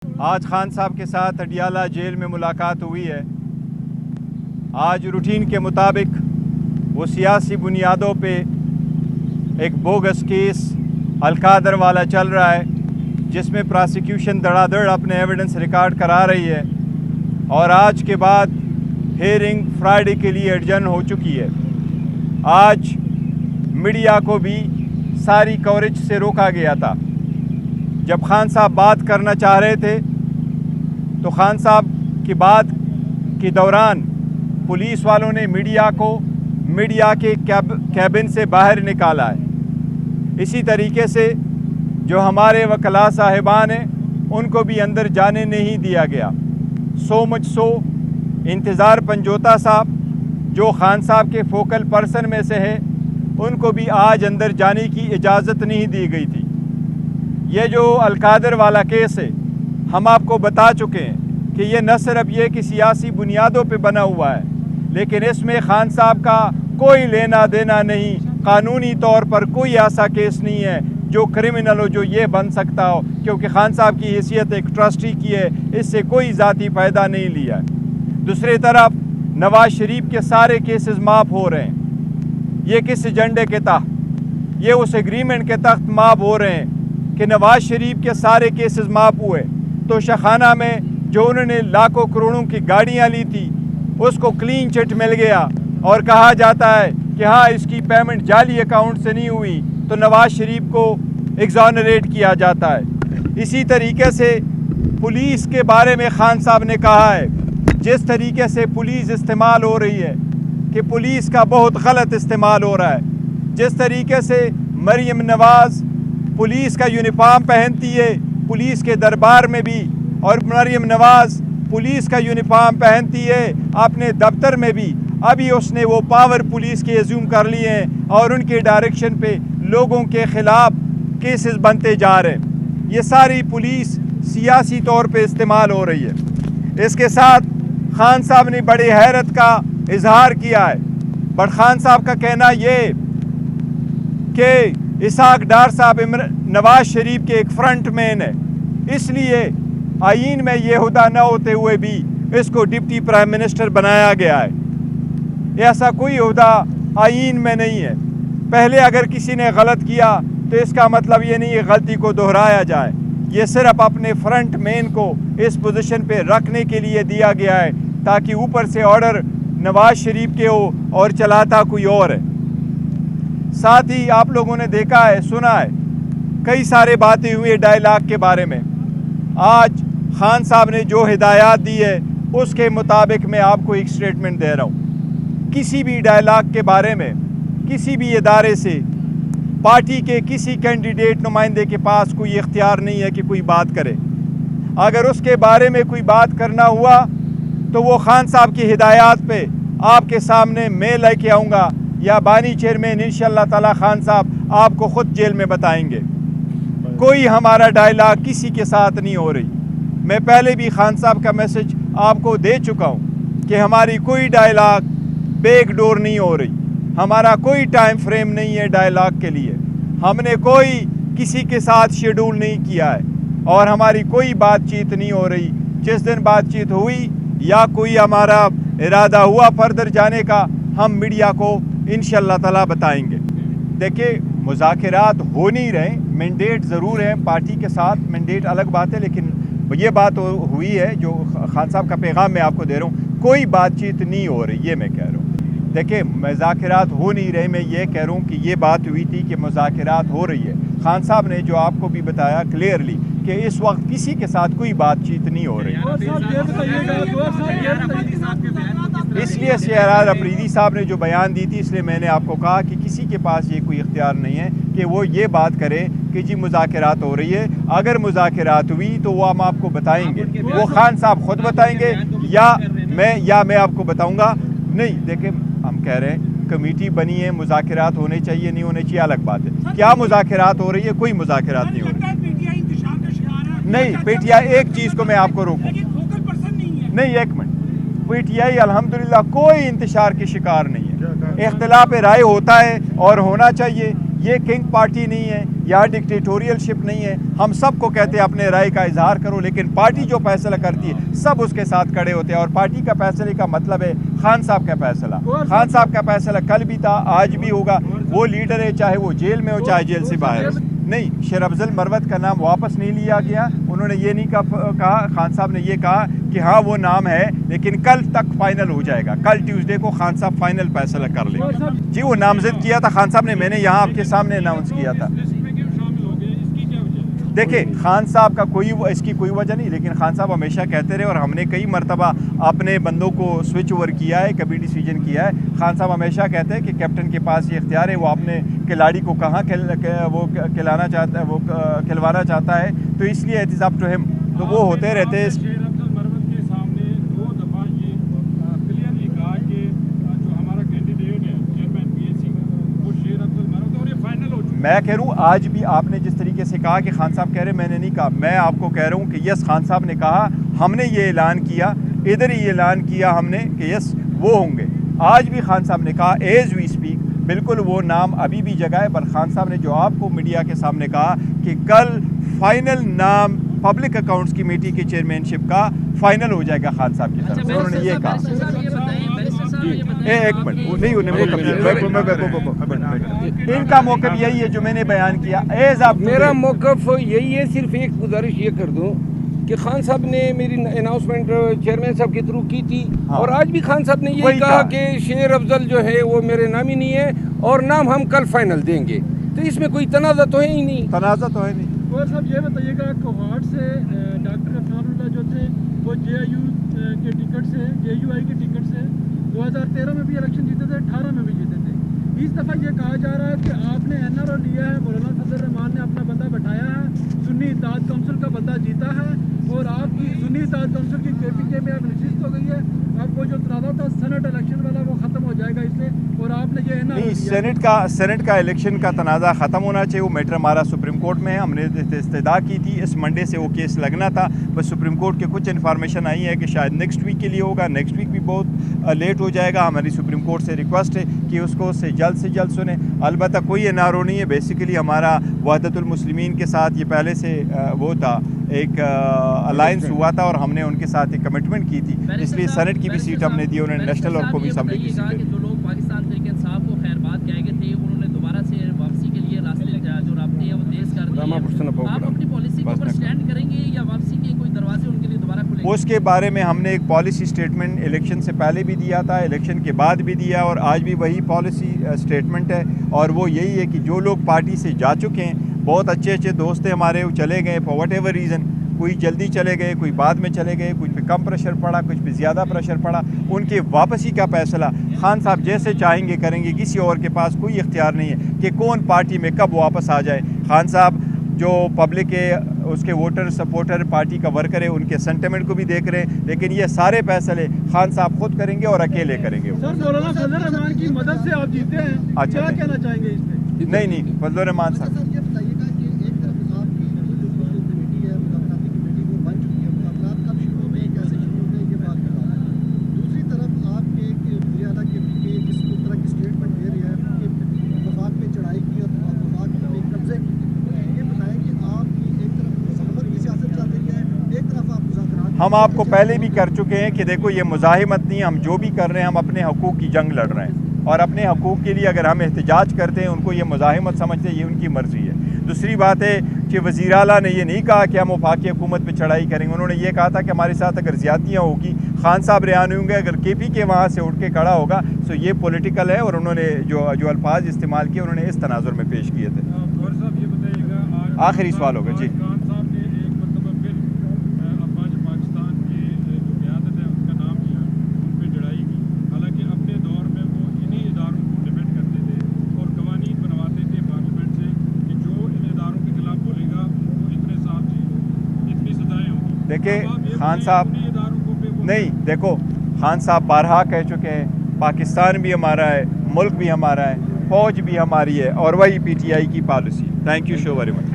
آج خان صاحب کے ساتھ اڈیالہ جیل میں ملاقات ہوئی ہے۔ آج روٹین کے مطابق وہ سیاسی بنیادوں پہ ایک بوگس کیس القادر والا چل رہا ہے، جس میں پراسیکیوشن دڑا دڑ اپنے ایویڈنس ریکارڈ کرا رہی ہے، اور آج کے بعد ہیئرنگ فرائیڈے کے لیے ایڈجن ہو چکی ہے۔ آج میڈیا کو بھی ساری کوریج سے روکا گیا تھا۔ جب خان صاحب بات کرنا چاہ رہے تھے تو خان صاحب کی بات کے دوران پولیس والوں نے میڈیا کے کیبن سے باہر نکالا ہے۔ اسی طریقے سے جو ہمارے وکلاء صاحبان ہیں ان کو بھی اندر جانے نہیں دیا گیا۔ سو مچ سو انتظار پنجوتا صاحب جو خان صاحب کے فوکل پرسن میں سے ہے، ان کو بھی آج اندر جانے کی اجازت نہیں دی گئی تھی۔ یہ جو القادر والا کیس ہے، ہم آپ کو بتا چکے ہیں کہ یہ نہ صرف یہ کہ سیاسی بنیادوں پہ بنا ہوا ہے، لیکن اس میں خان صاحب کا کوئی لینا دینا نہیں۔ قانونی طور پر کوئی ایسا کیس نہیں ہے جو کرمنل ہو جو یہ بن سکتا ہو، کیونکہ خان صاحب کی حیثیت ایک ٹرسٹی کی ہے، اس سے کوئی ذاتی فائدہ نہیں لیا ہے۔ دوسری طرف نواز شریف کے سارے کیسز معاف ہو رہے ہیں۔ یہ کس ایجنڈے کے تحت؟ یہ اس ایگریمنٹ کے تحت معاف ہو رہے ہیں کہ نواز شریف کے سارے کیسز معاف ہوئے تو شاخانہ میں جو انہوں نے لاکھوں کروڑوں کی گاڑیاں لی تھی اس کو کلین چٹ مل گیا، اور کہا جاتا ہے کہ ہاں اس کی پیمنٹ جعلی اکاؤنٹ سے نہیں ہوئی تو نواز شریف کو ایگزونریٹ کیا جاتا ہے۔ اسی طریقے سے پولیس کے بارے میں خان صاحب نے کہا ہے، جس طریقے سے پولیس استعمال ہو رہی ہے کہ پولیس کا بہت غلط استعمال ہو رہا ہے۔ جس طریقے سے مریم نواز پولیس کا یونیفارم پہنتی ہے پولیس کے دربار میں بھی، اور مریم نواز پولیس کا یونیفارم پہنتی ہے اپنے دفتر میں بھی، ابھی اس نے وہ پاور پولیس کے ایزیوم کر لیے ہیں اور ان کے ڈائریکشن پہ لوگوں کے خلاف کیسز بنتے جا رہے ہیں۔ یہ ساری پولیس سیاسی طور پہ استعمال ہو رہی ہے۔ اس کے ساتھ خان صاحب نے بڑی حیرت کا اظہار کیا ہے، بٹ خان صاحب کا کہنا یہ کہ اسحاق ڈار صاحب نواز شریف کے ایک فرنٹ مین ہے، اس لیے آئین میں یہ عہدہ نہ ہوتے ہوئے بھی اس کو ڈپٹی پرائم منسٹر بنایا گیا ہے۔ ایسا کوئی عہدہ آئین میں نہیں ہے۔ پہلے اگر کسی نے غلط کیا تو اس کا مطلب یہ نہیں ہے غلطی کو دہرایا جائے، یہ صرف اپنے فرنٹ مین کو اس پوزیشن پہ رکھنے کے لیے دیا گیا ہے تاکہ اوپر سے آرڈر نواز شریف کے ہو اور چلاتا کوئی اور ہے۔ ساتھ ہی آپ لوگوں نے دیکھا ہے، سنا ہے، کئی سارے باتیں ہوئی ڈائیلاگ کے بارے میں۔ آج خان صاحب نے جو ہدایات دی ہے اس کے مطابق میں آپ کو ایک سٹیٹمنٹ دے رہا ہوں۔ کسی بھی ڈائیلاگ کے بارے میں کسی بھی ادارے سے پارٹی کے کسی کینڈیڈیٹ نمائندے کے پاس کوئی اختیار نہیں ہے کہ کوئی بات کرے۔ اگر اس کے بارے میں کوئی بات کرنا ہوا تو وہ خان صاحب کی ہدایات پہ آپ کے سامنے میں لے کے آؤں گا، یا بانی چیئرمین انشاءاللہ تعالی خان صاحب آپ کو خود جیل میں بتائیں گے۔ کوئی ہمارا ڈائیلاگ کسی کے ساتھ نہیں ہو رہی۔ میں پہلے بھی خان صاحب کا میسج آپ کو دے چکا ہوں کہ ہماری کوئی ڈائیلاگ بیک ڈور نہیں ہو رہی، ہمارا کوئی ٹائم فریم نہیں ہے ڈائیلاگ کے لیے، ہم نے کوئی کسی کے ساتھ شیڈول نہیں کیا ہے، اور ہماری کوئی بات چیت نہیں ہو رہی۔ جس دن بات چیت ہوئی یا کوئی ہمارا ارادہ ہوا فردر جانے کا، ہم میڈیا کو انشاءاللہ تعالی بتائیں گے۔ دیکھیں، مذاکرات ہو نہیں رہے، مینڈیٹ ضرور ہے پارٹی کے ساتھ، مینڈیٹ الگ بات ہے، لیکن یہ بات ہوئی ہے جو خان صاحب کا پیغام میں آپ کو دے رہا ہوں، کوئی بات چیت نہیں ہو رہی، یہ میں کہہ رہا ہوں۔ دیکھیں، مذاکرات ہو نہیں رہے، میں یہ کہہ رہا ہوں کہ یہ بات ہوئی تھی کہ مذاکرات ہو رہی ہے۔ خان صاحب نے جو آپ کو بھی بتایا کلیئرلی کہ اس وقت کسی کے ساتھ کوئی بات چیت نہیں ہو رہی۔ اس لیے سیارہ افریدی صاحب نے جو بیان دی تھی، اس لیے میں نے آپ کو کہا کہ کسی کے پاس یہ کوئی اختیار نہیں ہے کہ وہ یہ بات کرے کہ جی مذاکرات ہو رہی ہے۔ اگر مذاکرات ہوئی تو وہ ہم آپ کو بتائیں گے، وہ خان صاحب خود بتائیں گے یا میں آپ کو بتاؤں گا۔ نہیں، دیکھیں، ہم کہہ رہے ہیں کمیٹی بنی ہے، مذاکرات ہونے چاہیے نہیں ہونے چاہیے الگ بات ہے۔ کیا مذاکرات ہو رہی ہے؟ کوئی مذاکرات نہیں ہو رہی۔ نہیں، پی ٹی آئی، ایک چیز کو میں آپ کو روکوں، نہیں ایک منٹ، پی ٹی آئی الحمدللہ کوئی انتشار کے شکار نہیں ہے۔ اختلاف رائے ہوتا ہے اور ہونا چاہیے، یہ کنگ پارٹی نہیں ہے، यहाँ डिक्टेटोरियल शिप नहीं है। हम सबको कहते हैं अपने राय का इजहार करो, लेकिन पार्टी जो फैसला करती है सब उसके साथ खड़े होते हैं। और पार्टी का फैसले का मतलब है खान साहब का फैसला। खान साहब का फैसला कल भी था, आज भी होगा। वो लीडर है, चाहे वो जेल में हो चाहे जेल से बाहर हो। नहीं, शेर अफजल मरवत का नाम वापस नहीं लिया गया। उन्होंने ये नहीं कहा, खान साहब ने ये कहा कि हाँ वो नाम है, लेकिन कल तक फाइनल हो जाएगा। कल ट्यूसडे को खान साहब फाइनल फैसला कर लेंगे। जी वो नामजद किया था खान साहब ने, मैंने यहाँ आपके सामने अनाउंस किया था। देखिए खान साहब का इसकी कोई वजह नहीं, लेकिन खान साहब हमेशा कहते रहे और हमने कई मरतबा अपने बंदों को स्विच ओवर किया है, कभी डिसीजन किया है। खान साहब हमेशा कहते हैं कि कैप्टन के पास ये इख्तियार है, वो अपने खिलाड़ी को कहाँ खिलाना चाहता है, वो खिलवाना चाहता है, तो इसलिए it is up to him. तो वो होते रहते हैं। मैं कह रहा हूँ आज भी आपने जिस तरीके से कहा कि खान साहब कह रहे, मैंने नहीं कहा। मैं आपको कह रहा हूँ कि यस खान साहब ने कहा, हमने ये ऐलान किया, इधर ही ऐलान किया हमने कि यस वो होंगे। आज भी खान साहब ने कहा एज वी स्पीक, बिल्कुल वो नाम अभी भी जगह है। पर खान साहब ने जो आपको मीडिया के सामने कहा कि कल फाइनल नाम पब्लिक अकाउंट्स कमेटी की चेयरमैनशिप का फाइनल हो जाएगा खान साहब की तरफ से, उन्होंने ये कहा। एक मिनट नहीं, इनका मौक़िफ़ यही है जो मैंने बयान किया। मेरा मौक़िफ़ यही है, सिर्फ एक गुजारिश ये कर दूं कि खान साहब ने मेरी अनाउंसमेंट चेयरमैन साहब के थ्रू की थी। हाँ। और आज भी खान साहब ने यही कहा कि शेर अफजल जो है वो मेरे नामी नहीं है और नाम हम कल फाइनल देंगे। तो इसमें कोई तनाज़ा तो है ही नहीं। तनाज़ा तो है नहीं। और साहब ये बताइएगा, कोहाट से डॉक्टर अफनानुल्लाह जो थे वो JIU के टिकट से, JUI के टिकट से 2013 में भी इलेक्शन जीते थे, 18 में भी जीते थे। इस दफ़ा ये कहा जा रहा है कि आपने NRO लिया है, मौलाना फजल रहमान ने अपना बंदा बैठाया है, सुन्नी इत्तेहाद काउंसिल का बंदा जीता है और आपकी सुन्नी इत्तेहाद काउंसिल की KPK में अब नशिस्त हो गई है। अब वो जो तनाज़ा था सेनेट इलेक्शन वाला वो ख़त्म हो जाएगा इसलिए, और आपने ये नहीं, सेनेट का इलेक्शन का तनाज़ा ख़त्म होना चाहिए। वो मैटर हमारा सुप्रीम कोर्ट में है, हमने इस्तदा की थी इस मंडे से वो केस लगना था, बस सुप्रीम कोर्ट के कुछ इन्फॉर्मेशन आई है कि शायद नेक्स्ट वीक के लिए होगा। नेक्स्ट वीक भी बहुत लेट हो जाएगा। हमारी सुप्रीम कोर्ट से रिक्वेस्ट है कि उसको उससे जल्द सुने। अलबत्ता कोई NRO नहीं है, बेसिकली हमारा वहदतुल मुस्लिमीन के साथ ये पहले से वो था, एक अलायंस हुआ था और हमने उनके साथ एक कमिटमेंट की थी, इसलिए सेनेट की भी सीट हमने दी, उन्होंने नेशनल और कौमी असम्बली की सीट दी। जो लोग पाकिस्तान तहरीक इंसाफ को खैरबाद कह गए थे, उन्होंने दोबारा से वापसी के लिए रास्ते जो रास्ते हैं वो तेज कर दिए। आप अपनी पॉलिसी के ऊपर स्टैंड करेंगे या वापसी के कोई दरवाजे उनके लिए दोबारा खुलेंगे? उसके बारे में हमने एक पॉलिसी स्टेटमेंट इलेक्शन से पहले भी दिया था, इलेक्शन के बाद भी दिया, और आज भी वही पॉलिसी स्टेटमेंट है। और वो यही है कि जो लोग पार्टी से जा चुके हैं, बहुत अच्छे दोस्त हैं हमारे, वो चले गए फॉर वट एवर रीज़न, कोई जल्दी चले गए, कोई बाद में चले गए, कुछ पे कम प्रेशर पड़ा, कुछ पे ज़्यादा प्रेशर पड़ा, उनके वापसी का फैसला खान साहब जैसे चाहेंगे करेंगे। किसी और के पास कोई इख्तियार नहीं है कि कौन पार्टी में कब वापस आ जाए। खान साहब जो पब्लिक है, उसके वोटर सपोर्टर, पार्टी का वर्कर है, उनके सेंटिमेंट को भी देख रहे हैं, लेकिन ये सारे फैसले खान साहब खुद करेंगे और अकेले करेंगे। सर मौलाना फजल रहमान की मदद से आप जीते हैं, अच्छा, क्या कहना चाहेंगे इसमें? नहीं फजल रहमान साहब, हम आपको पहले भी कर चुके हैं कि देखो ये मुज़ाहिमत नहीं, हम जो भी कर रहे हैं हम अपने हकूक़ की जंग लड़ रहे हैं, और अपने हकूक़ के लिए अगर हम एहतजाज करते हैं उनको ये मुज़ाहिमत समझते हैं, ये उनकी मर्ज़ी है। दूसरी बात है कि वज़ीर आला ने ये नहीं कहा कि हम वफाकी हुकूमत पे चढ़ाई करेंगे, उन्होंने ये कहा था कि हमारे साथ अगर ज़्यादतियाँ होगी, खान साहब रिहान होंगे, अगर KPK वहाँ से उठ के खड़ा होगा, तो ये पॉलिटिकल है। और उन्होंने जो अल्फाज इस्तेमाल किए उन्होंने इस तनाजुर में पेश किए थे। आखिरी सवाल होगा जी। देखिए खान साहब नहीं, देखो खान साहब बारहा कह चुके हैं, पाकिस्तान भी हमारा है, मुल्क भी हमारा है, फ़ौज भी हमारी है, और वही PTI की policy. Thank you so very much.